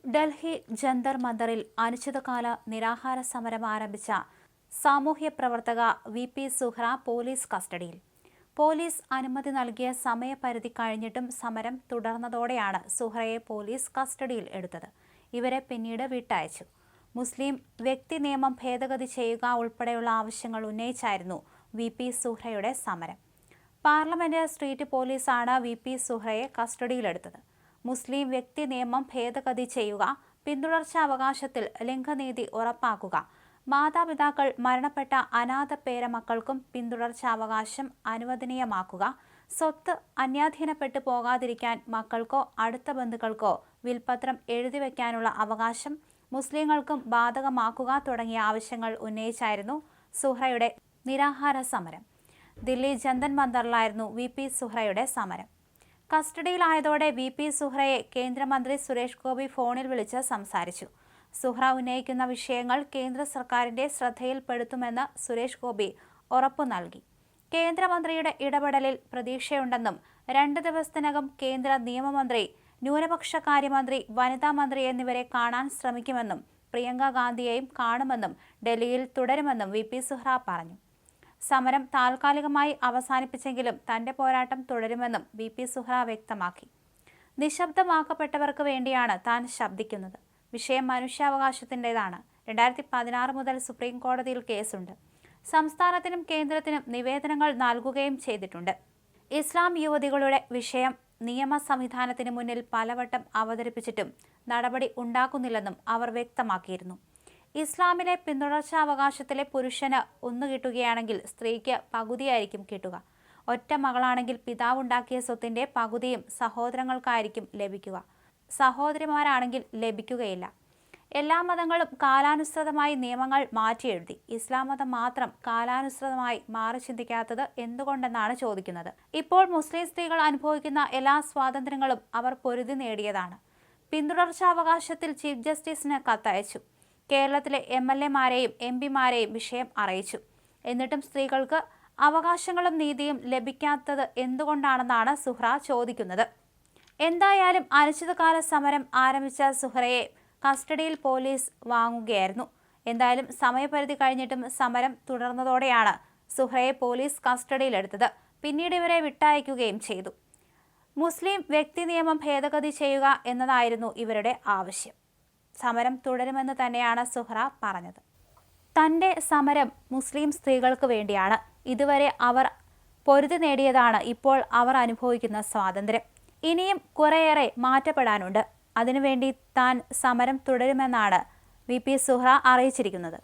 ഡൽഹി ജന്തർ മന്ദറിൽ അനിശ്ചിതകാല നിരാഹാര സമരം ആരംഭിച്ച സാമൂഹ്യ പ്രവർത്തക വി.പി. സുഹ്ര പോലീസ് കസ്റ്റഡിയിൽ. പോലീസ് അനുമതി നൽകിയ സമയപരിധി കഴിഞ്ഞിട്ടും സമരം തുടർന്നതോടെയാണ് സുഹ്രയെ പോലീസ് കസ്റ്റഡിയിൽ എടുത്തത്. ഇവരെ പിന്നീട് വിട്ടയച്ചു. മുസ്ലിം വ്യക്തി നിയമം ഭേദഗതി ചെയ്യുക ഉൾപ്പെടെയുള്ള ആവശ്യങ്ങൾ ഉന്നയിച്ചായിരുന്നു വി.പി. സുഹ്രയുടെ സമരം. പാർലമെന്റ് സ്ട്രീറ്റ് പോലീസാണ് വി.പി. സുഹ്രയെ കസ്റ്റഡിയിലെടുത്തത്. മുസ്ലിം വ്യക്തി നിയമം ഭേദഗതി ചെയ്യുക, പിന്തുടർച്ചാവകാശത്തിൽ ലിംഗനീതി ഉറപ്പാക്കുക, മാതാപിതാക്കൾ മരണപ്പെട്ട അനാഥ പേരമക്കൾക്കും പിന്തുടർച്ചാവകാശം അനുവദനീയമാക്കുക, സ്വത്ത് അന്യാധീനപ്പെട്ടു പോകാതിരിക്കാൻ മക്കൾക്കോ അടുത്ത ബന്ധുക്കൾക്കോ വിൽപത്രം എഴുതിവെക്കാനുള്ള അവകാശം മുസ്ലിങ്ങൾക്കും ബാധകമാക്കുക തുടങ്ങിയ ആവശ്യങ്ങൾ ഉന്നയിച്ചായിരുന്നു സുഹ്രയുടെ നിരാഹാര സമരം. ദില്ലി ജന്തർ മന്ദറിലായിരുന്നു വി.പി. സുഹ്രയുടെ സമരം. കസ്റ്റഡിയിലായതോടെ വി.പി. സുഹ്രയെ കേന്ദ്രമന്ത്രി സുരേഷ് ഗോപി ഫോണിൽ വിളിച്ച് സംസാരിച്ചു. സുഹ്ര ഉന്നയിക്കുന്ന വിഷയങ്ങൾ കേന്ദ്ര സർക്കാരിന്റെ ശ്രദ്ധയിൽപ്പെടുത്തുമെന്ന് സുരേഷ് ഗോപി ഉറപ്പു നൽകി. കേന്ദ്രമന്ത്രിയുടെ ഇടപെടലിൽ പ്രതീക്ഷയുണ്ടെന്നും 2 ദിവസത്തിനകം കേന്ദ്ര നിയമമന്ത്രി, ന്യൂനപക്ഷകാര്യമന്ത്രി, വനിതാ മന്ത്രി എന്നിവരെ കാണാൻ ശ്രമിക്കുമെന്നും പ്രിയങ്ക ഗാന്ധിയെയും കാണുമെന്നും ഡൽഹിയിൽ തുടരുമെന്നും വി.പി. സുഹ്ര പറഞ്ഞു. സമരം താൽക്കാലികമായി അവസാനിപ്പിച്ചെങ്കിലും തന്റെ പോരാട്ടം തുടരുമെന്നും വി.പി. സുഹ്ര വ്യക്തമാക്കി. നിശബ്ദമാക്കപ്പെട്ടവർക്ക് വേണ്ടിയാണ് താൻ ശബ്ദിക്കുന്നത്. വിഷയം മനുഷ്യാവകാശത്തിൻ്റെതാണ്. 2016 മുതൽ സുപ്രീം കോടതിയിൽ കേസുണ്ട്. സംസ്ഥാനത്തിനും കേന്ദ്രത്തിനും നിവേദനങ്ങൾ നൽകുകയും ചെയ്തിട്ടുണ്ട്. ഇസ്ലാം യുവതികളുടെ വിഷയം നിയമ സംവിധാനത്തിന് മുന്നിൽ പലവട്ടം അവതരിപ്പിച്ചിട്ടും നടപടി ഉണ്ടാക്കുന്നില്ലെന്നും അവർ വ്യക്തമാക്കിയിരുന്നു. ഇസ്ലാമിലെ പിന്തുടർച്ചാവകാശത്തിലെ പുരുഷന് 1 കിട്ടുകയാണെങ്കിൽ സ്ത്രീക്ക് പകുതിയായിരിക്കും കിട്ടുക. ഒറ്റ മകളാണെങ്കിൽ പിതാവുണ്ടാക്കിയ സ്വത്തിന്റെ പകുതിയും സഹോദരങ്ങൾക്കായിരിക്കും ലഭിക്കുക. സഹോദരിമാരാണെങ്കിൽ ലഭിക്കുകയില്ല. എല്ലാ മതങ്ങളും കാലാനുസൃതമായി നിയമങ്ങൾ മാറ്റിയെഴുതി. ഇസ്ലാം മതം മാത്രം കാലാനുസൃതമായി മാറി ചിന്തിക്കാത്തത് എന്തുകൊണ്ടെന്നാണ് ചോദിക്കുന്നത്. ഇപ്പോൾ മുസ്ലിം സ്ത്രീകൾ അനുഭവിക്കുന്ന എല്ലാ സ്വാതന്ത്ര്യങ്ങളും അവർ പൊരുതി നേടിയതാണ്. പിന്തുടർച്ചാവകാശത്തിൽ ചീഫ് ജസ്റ്റിസിന് കത്തയച്ചു. കേരളത്തിലെ MLA-മാരെയും MP-മാരെയും വിഷയം അറിയിച്ചു. എന്നിട്ടും സ്ത്രീകൾക്ക് അവകാശങ്ങളും നീതിയും ലഭിക്കാത്തത് എന്തുകൊണ്ടാണെന്നാണ് സുഹ്ര ചോദിക്കുന്നത്. എന്തായാലും അനിശ്ചിതകാല സമരം ആരംഭിച്ച സുഹ്രയെ കസ്റ്റഡിയിൽ പോലീസ് വാങ്ങുകയായിരുന്നു. എന്തായാലും സമയപരിധി കഴിഞ്ഞിട്ടും സമരം തുടർന്നതോടെയാണ് സുഹ്രയെ പോലീസ് കസ്റ്റഡിയിലെടുത്തത്. പിന്നീട് ഇവരെ വിട്ടയക്കുകയും ചെയ്തു. മുസ്ലിം വ്യക്തി നിയമം ഭേദഗതി ചെയ്യുക എന്നതായിരുന്നു ഇവരുടെ ആവശ്യം. സമരം തുടരുമെന്ന് തന്നെയാണ് സുഹ്ര പറഞ്ഞത്. തന്റെ സമരം മുസ്ലിം സ്ത്രീകൾക്ക് വേണ്ടിയാണ്. ഇതുവരെ അവർ പൊരുതി നേടിയതാണ് ഇപ്പോൾ അവർ അനുഭവിക്കുന്ന സ്വാതന്ത്ര്യം. ഇനിയും കുറേയേറെ മാറ്റപ്പെടാനുണ്ട്. അതിനുവേണ്ടി താൻ സമരം തുടരുമെന്നാണ് വി.പി. സുഹ്ര അറിയിച്ചിരിക്കുന്നത്.